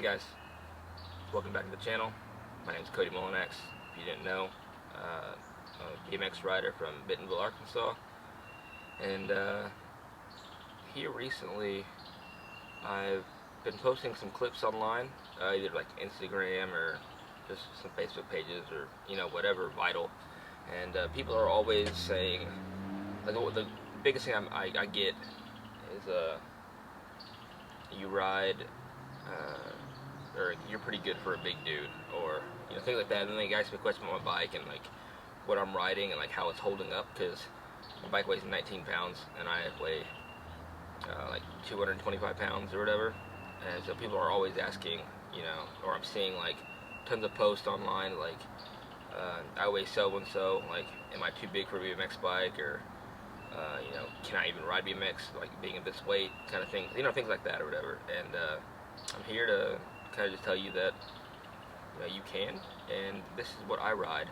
guys, welcome back to the channel. My name is Cody Mulanax. If you didn't know, I'm a BMX rider from Bentonville, Arkansas. And here recently, I've been posting some clips online, either like Instagram or just some Facebook pages or whatever vital. And people are always saying, like, the biggest thing I get is you ride. Or you're pretty good for a big dude, or things like that. And then they ask me a question about my bike and like what I'm riding and like how it's holding up, because my bike weighs 19 pounds and I weigh like 225 pounds or whatever. And so people are always asking, or I'm seeing like tons of posts online like I weigh so and so, like am I too big for a BMX bike, or can I even ride BMX, like being at this weight, kind of thing, things like that or whatever. And I'm here to kind of just tell you that you can, and this is what I ride,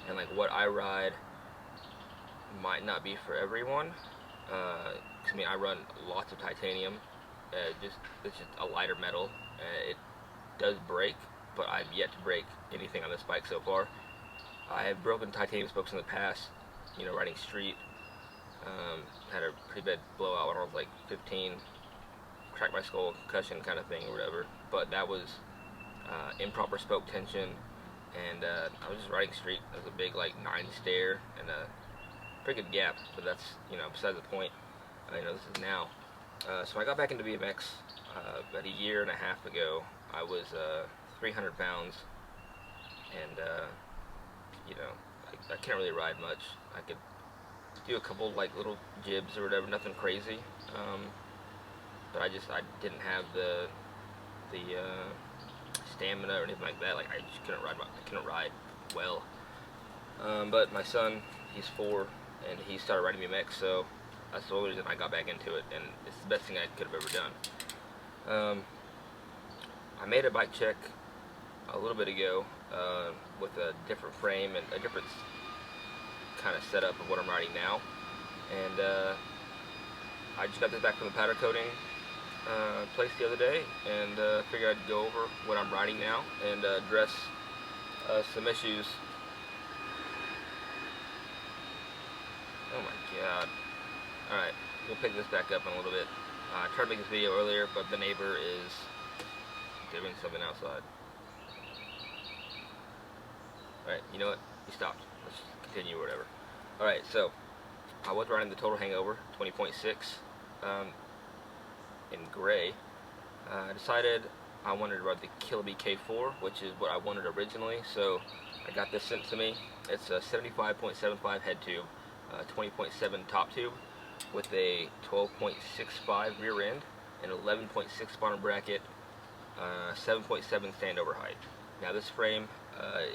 and like what I ride might not be for everyone. I mean, I run lots of titanium. It's just a lighter metal. It does break, but I've yet to break anything on this bike so far. I have broken titanium spokes in the past, riding street. Had a pretty bad blowout when I was like 15. Cracked my skull, concussion kind of thing or whatever, but that was improper spoke tension, and I was just riding street. There was a big like 9 stair and a pretty good gap, but that's beside the point. This is now. So I got back into BMX about a year and a half ago. I was 300 pounds, and I can't really ride much. I could do a couple like little jibs or whatever, nothing crazy. But I didn't have the stamina or anything like that. Like I just couldn't ride well. But my son, he's 4, and he started riding BMX, so that's the only reason I got back into it, and it's the best thing I could have ever done. I made a bike check a little bit ago with a different frame and a different kind of setup of what I'm riding now, and I just got this back from the powder coating place the other day, and figured I'd go over what I'm riding now and address some issues. Oh my god. Alright, we'll pick this back up in a little bit. I tried to make this video earlier, but the neighbor is doing something outside. Alright, you know what? He stopped. Let's continue or whatever. Alright, so I was riding the Total Hangover 20.6 in gray. I decided I wanted to ride the Kilby K4, which is what I wanted originally, so I got this sent to me. It's a 75.75 head tube, 20.7 top tube, with a 12.65 rear end, an 11.6 bottom bracket, 7.7 standover height. Now this frame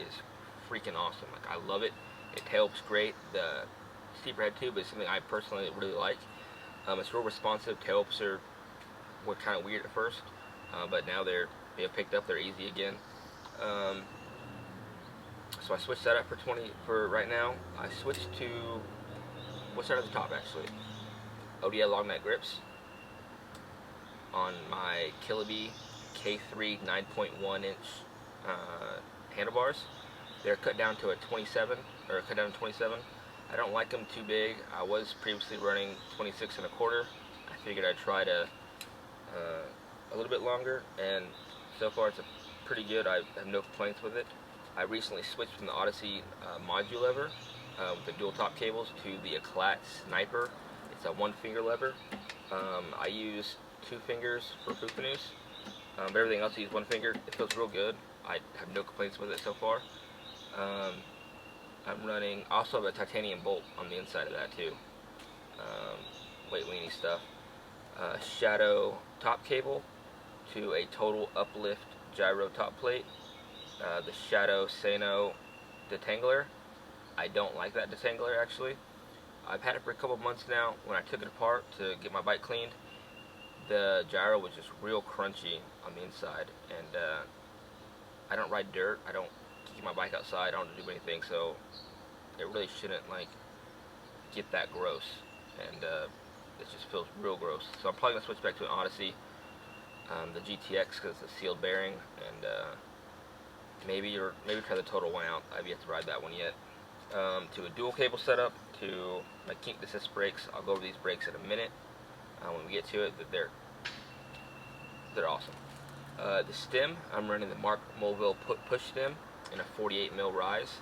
is freaking awesome. Like, I love it. It tailwhip's great. The steeper head tube is something I personally really like. It's real responsive. Tailwhips were kind of weird at first, but now they're picked up. They're easy again. So I switched that up for right now. I switched to, we'll start at the top actually. ODL long neck grips on my Kilby K3 9.1 inch handlebars. They're cut down to a 27, or cut down to 27. I don't like them too big. I was previously running 26 and a quarter. I figured I'd try to a little bit longer, and so far it's pretty good. I have no complaints with it. I recently switched from the Odyssey module lever with the dual top cables to the alot Sniper. It's a 1-finger lever. I use 2 fingers for Fufanu's, but everything else I use 1 finger. It feels real good. I have no complaints with it so far. I'm running, also have a titanium bolt on the inside of that too. Weight weenie stuff. Shadow top cable to a total uplift gyro top plate. The Shadow Sano detangler. I don't like that detangler actually. I've had it for a couple months now. When I took it apart to get my bike cleaned, the gyro was just real crunchy on the inside, and I don't ride dirt. I don't keep my bike outside. I don't do anything, so it really shouldn't like get that gross, and it just feels real gross. So I'm probably gonna switch back to an Odyssey. the GTX because it's a sealed bearing, and maybe try the Total one out. I've yet to ride that one yet. To a dual cable setup, to my kink assist brakes. I'll go over these brakes in a minute when we get to it. That they're awesome. The stem, I'm running the Mark Mulville push stem in a 48 mil rise.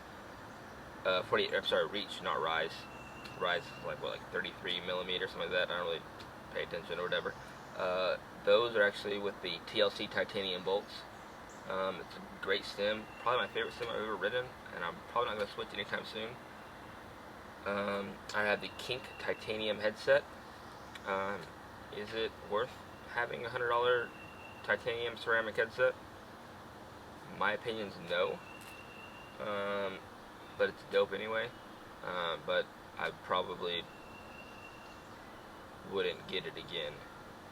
Reach, not rise. Rise is like 33 millimeters, something like that. I don't really pay attention or whatever. Those are actually with the TLC titanium bolts. It's a great stem, probably my favorite stem I've ever ridden, and I'm probably not going to switch anytime soon. I have the Kink titanium headset. Is it worth having a $100 titanium ceramic headset? My opinion's no. But it's dope anyway. But I probably wouldn't get it again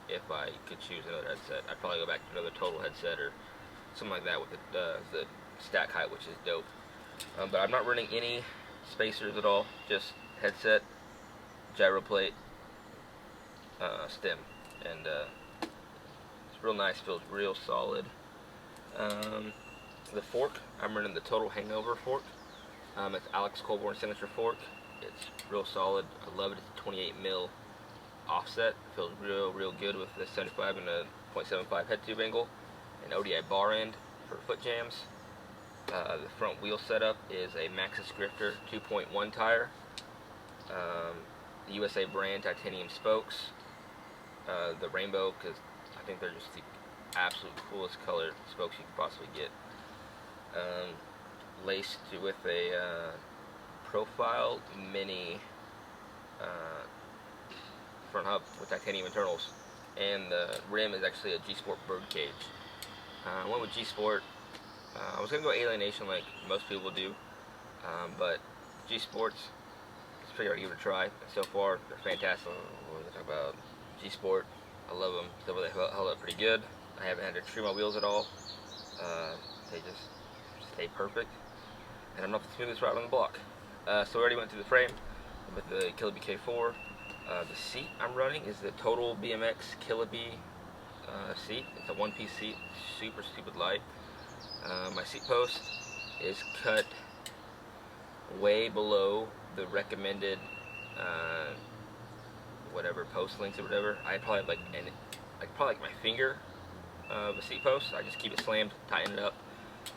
if I could choose another headset. I'd probably go back to another Total headset or something like that with the stack height, which is dope. But I'm not running any spacers at all, just headset, gyro plate, stem, and it's real nice, feels real solid. The fork, I'm running the Total Hangover fork. It's Alex Colborn signature fork. It's real solid. I love it. It's a 28 mil offset. It feels real good with the 75 and a 0.75 head tube angle. An ODI bar end for foot jams. The front wheel setup is a Maxxis Grifter 2.1 tire. The USA brand titanium spokes. The rainbow, because I think they're just the absolute coolest colored spokes you could possibly get. Laced with a profile mini front hub with titanium internals, and the rim is actually a G Sport birdcage. I went with G Sport. I was gonna go Alienation like most people do, but G Sports, I figured I'd give it a try. So far, they're fantastic. What was I talking about? G Sport, I love them. So they held up pretty good. I haven't had to trim my wheels at all. They just stay perfect, and I'm not the smoothest ride on the block. So we already went through the frame with the Killer BK4. The seat I'm running is the Total BMX Killer B seat. It's a one-piece seat, super stupid light. My seat post is cut way below the recommended whatever post lengths or whatever. I probably have like my finger of a seat post. I just keep it slammed, tighten it up.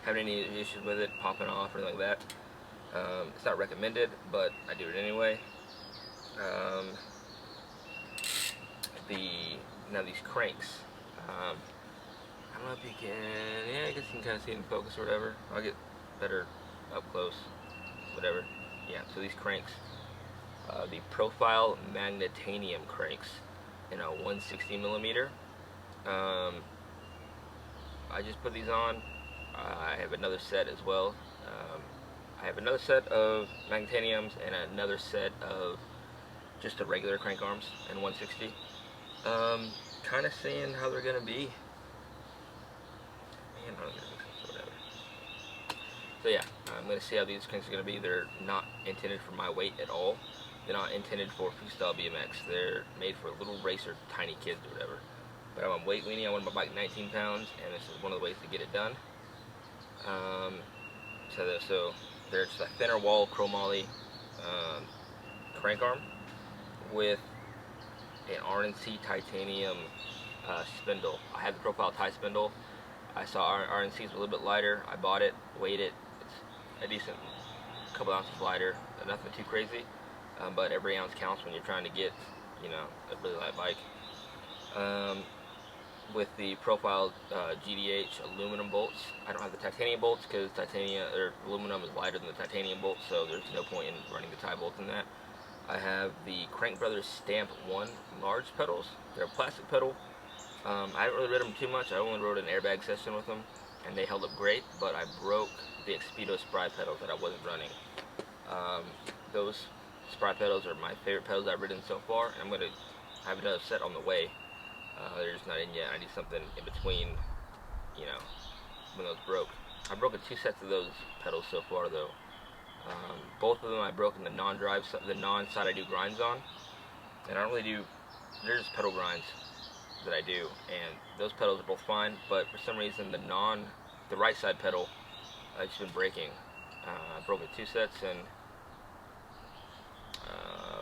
Having any issues with it popping off or anything like that. It's not recommended, but I do it anyway. Now these cranks. I don't know if you can. Yeah, I guess you can kind of see it in focus or whatever. I'll get better up close. Whatever. Yeah. So these cranks, the Profile Magnetanium cranks, in a 160 millimeter. I just put these on. I have another set as well. I have another set of Magnetaniums and another set of just the regular crank arms in 160. Kind of seeing how they're gonna be. Man, I don't know, whatever. So yeah, I'm gonna see how these cranks are gonna be. They're not intended for my weight at all. They're not intended for freestyle BMX. They're made for little racer, tiny kids or whatever. But I'm weight weenie. I want my bike 19 pounds, and this is one of the ways to get it done. So there's a thinner wall chromoly crank arm with an RNC titanium spindle. I had the Profile tie spindle. I saw RNCs were a little bit lighter. I bought it, weighed it. It's a decent couple ounces lighter. Nothing too crazy, but every ounce counts when you're trying to get, a really light bike. With the Profile GDH aluminum bolts. I don't have the titanium bolts because aluminum is lighter than the titanium bolts, so there's no point in running the tie bolts in that. I have the Crank Brothers Stamp 1 large pedals. They're a plastic pedal. I haven't really ridden them too much. I only rode an airbag session with them, and they held up great, but I broke the Expedo Spry pedals that I wasn't running. Those Spry pedals are my favorite pedals I've ridden so far, and I have another set on the way. They're just not in yet. I need something in between, when those broke. I've broken 2 sets of those pedals so far, though. Both of them I broke in the non-side I do grinds on. And I don't really do, they're just pedal grinds. that I do, and those pedals are both fine, but for some reason the right side pedal, I've just been breaking. I broke it 2 sets in,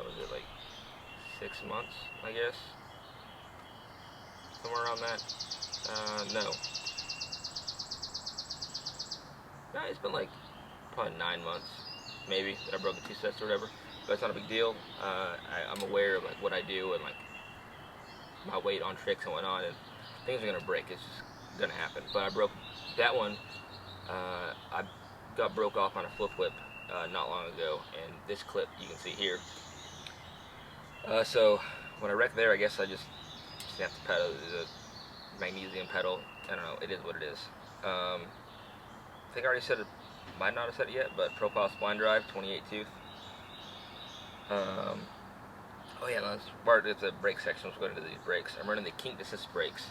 was it like 6 months, I guess? Somewhere around that. No. No, it's been like probably 9 months, maybe, that I broke it 2 sets or whatever. But it's not a big deal. I'm aware of like what I do and like my weight on tricks and whatnot, and things are gonna break. It's just gonna happen. But I broke that one. I got broke off on a flip whip not long ago, and this clip you can see here. So when I wrecked there, I guess I just snapped the pedal. The magnesium pedal. I don't know. It is what it is. I think I already said it. Might not have said it yet, but profile spline drive, 28 tooth. Oh yeah, let's start at the brake section. Let's go into these brakes. I'm running the kinked assist brakes.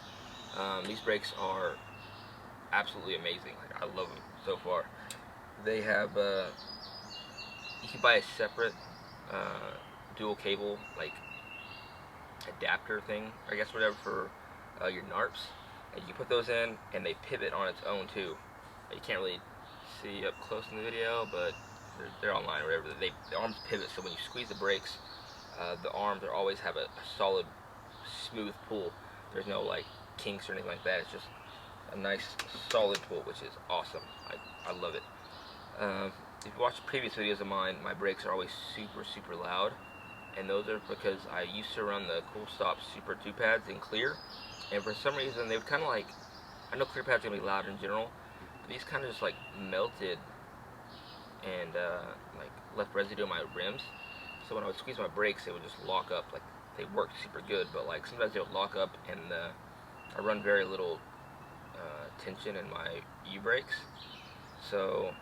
These brakes are absolutely amazing. Like, I love them so far. They have you can buy a separate dual cable like adapter thing, I guess, whatever, for your NARPs, and you put those in, and they pivot on its own too. You can't really see up close in the video, but they're online or whatever. The arms pivot, so when you squeeze the brakes, the arms are always have a solid, smooth pull. There's no like kinks or anything like that. It's just a nice, solid pull, which is awesome. I love it. If you watch previous videos of mine, my brakes are always super, super loud, and those are because I used to run the Cool Stop Super 2 pads in clear, and for some reason they would kind of like, I know clear pads are going to be loud in general, but these kind of just like melted and like left residue on my rims. So when I would squeeze my brakes, they would just lock up. Like, they worked super good, but like sometimes they would lock up, and I run very little tension in my U-brakes, so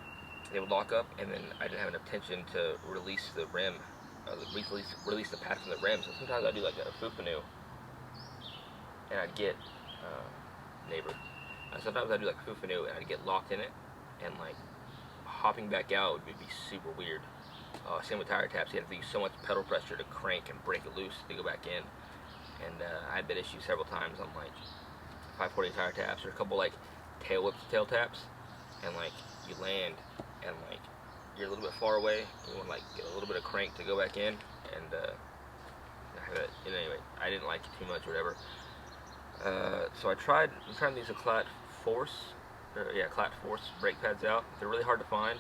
they would lock up, and then I didn't have enough tension to release the rim, release the pad from the rim. So sometimes I do like a foo-fanoo, and I'd get sometimes I do like foo-fanoo, and I'd get locked in it, and like hopping back out would be super weird. Same with tire taps. You have to use so much pedal pressure to crank and break it loose to go back in. And I had that issue several times on like 540 tire taps, or a couple like tail whips to tail taps, and like you land and like you're a little bit far away. You want to like get a little bit of crank to go back in, and anyway, I didn't like it too much or whatever. So I'm trying these Clat Force brake pads out. They're really hard to find.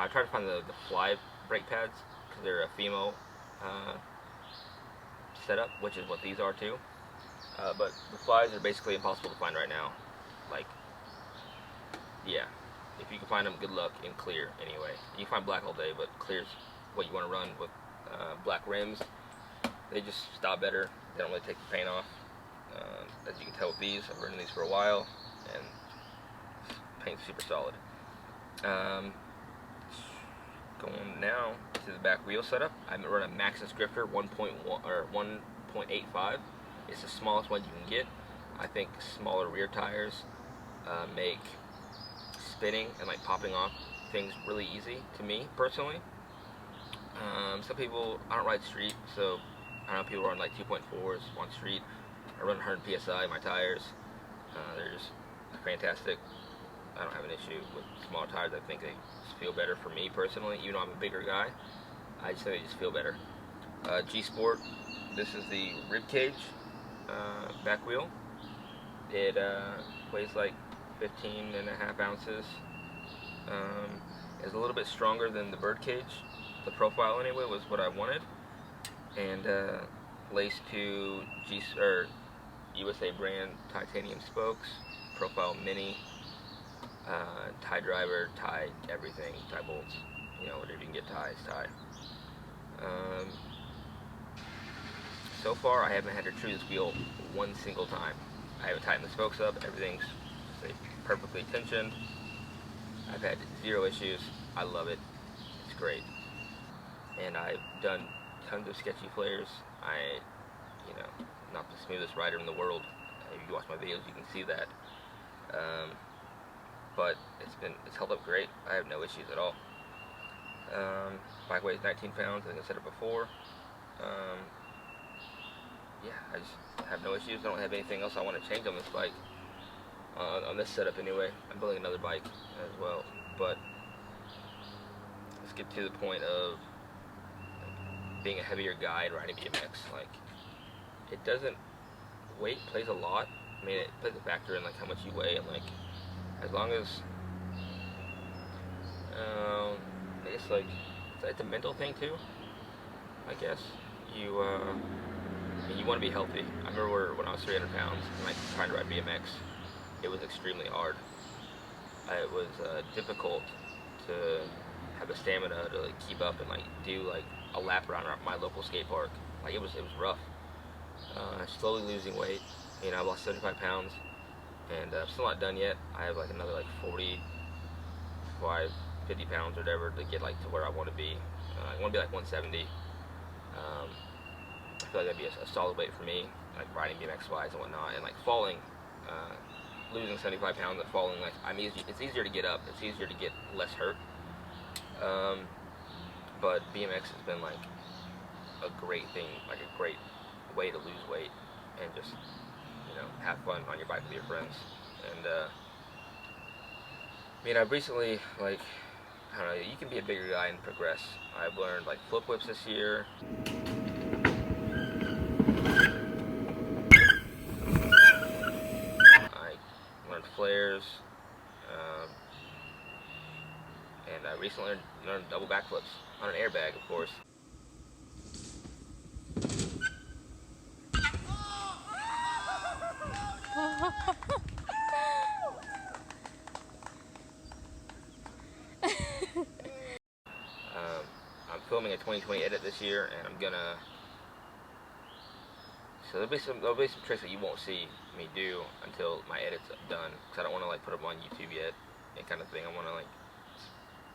I tried to find the Fly brake pads because they're a Fimo setup, which is what these are too. But the Flies are basically impossible to find right now. Like, yeah, if you can find them, good luck in clear anyway. You can find black all day, but clear's what you want to run with. Black rims, they just stop better. They don't really take the paint off. As you can tell with these, I've running these for a while, and paint's super solid. Going now to the back wheel setup. I'm running a Maxxis Grifter 1.1 or 1.85. It's the smallest one you can get. I think smaller rear tires make spinning and like popping off things really easy to me personally. Some people, I don't ride street, so I know people run like 2.4s on street. I run 100 psi my tires. They're just fantastic. I don't have an issue with small tires. I think they just feel better for me personally. Even though I'm a bigger guy, I just think they just feel better. G Sport. This is the rib cage back wheel. It weighs like 15.5 ounces. It's a little bit stronger than the bird cage. The profile anyway was what I wanted, and laced to USA brand titanium spokes. Profile mini. Tie driver, tie everything, tie bolts, you know, whatever you can get ties, tie. So far, I haven't had to true this wheel one single time. I haven't tightened the spokes up, everything's perfectly tensioned. I've had zero issues. I love it. It's great. And I've done tons of sketchy flares. You know, not the smoothest rider in the world. If you watch my videos, you can see that. But it's held up great. I have no issues at all. Bike weighs 19 pounds, I think I said it before. yeah, I just have no issues. I don't have anything else I want to change on this bike. On this setup anyway. I'm building another bike as well, but let's get to the point of being a heavier guy and riding BMX. Like, it doesn't, weight plays a lot. I mean, it plays a factor in like how much you weigh, and like as long as I guess like it's a mental thing too. I guess you you want to be healthy. I remember when I was 300 pounds and like trying to ride BMX, it was extremely hard. It was difficult to have the stamina to like keep up and like do like a lap around my local skate park. Like it was rough. Slowly losing weight. You know, I lost 75 pounds, and I'm still not done yet. I have like another like 45, 50 pounds or whatever to get like to where I want to be. I want to be like 170. I feel like that'd be a solid weight for me, like riding BMX wise and whatnot, and like falling, losing 75 pounds and falling, like it's easier to get up, it's easier to get less hurt. But BMX has been like a great thing, like a great way to lose weight and just, you know, have fun on your bike with your friends. And I mean, I've recently, like, I don't know, you can be a bigger guy and progress. I've learned like flip whips this year. I learned flares, and I recently learned double backflips on an airbag, of course. I'm filming a 2020 edit this year, and I'm gonna. So there'll be some tricks that you won't see me do until my edit's done, because I don't want to like put them on YouTube yet, and kind of thing. I want to like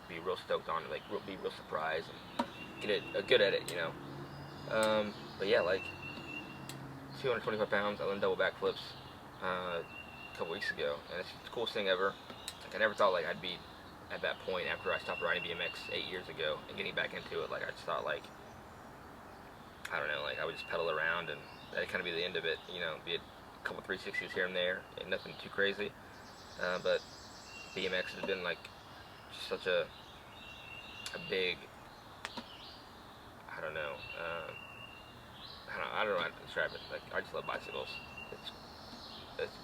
be real stoked on it, like be real surprised and get a good edit, you know. But yeah, like 225 pounds. I learned double backflips a couple weeks ago, and it's the coolest thing ever. Like I never thought like I'd be at that point after I stopped riding BMX 8 years ago and getting back into it. Like I just thought like, I don't know, like I would just pedal around and that'd kind of be the end of it, you know, be a couple 360s here and there, and nothing too crazy. But BMX has been like such a big, I don't know, I don't know how to describe it. Like I just love bicycles. It's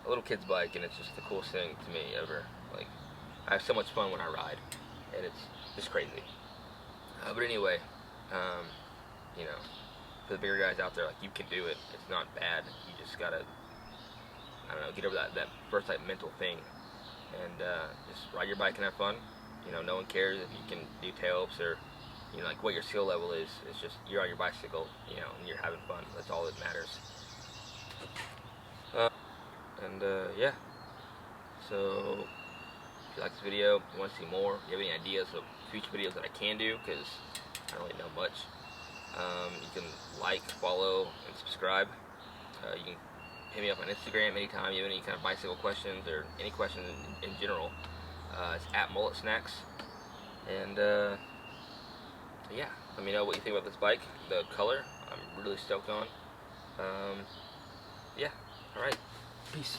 a little kid's bike, and it's just the coolest thing to me ever. Like I have so much fun when I ride, and it's just crazy. But anyway, you know, for the bigger guys out there, like you can do it. It's not bad. You just gotta, I don't know, get over that first like mental thing, and just ride your bike and have fun. You know, no one cares if you can do tailwhips or, you know, like what your skill level is. It's just you're on your bicycle, you know, and you're having fun. That's all that matters. Yeah. So if you like this video, you want to see more, you have any ideas of future videos that I can do, because I don't really know much, you can like, follow, and subscribe. You can hit me up on Instagram anytime you have any kind of bicycle questions or any questions in general. It's at Mulanax. And yeah, let me know what you think about this bike. The color, I'm really stoked on. Yeah, alright, peace.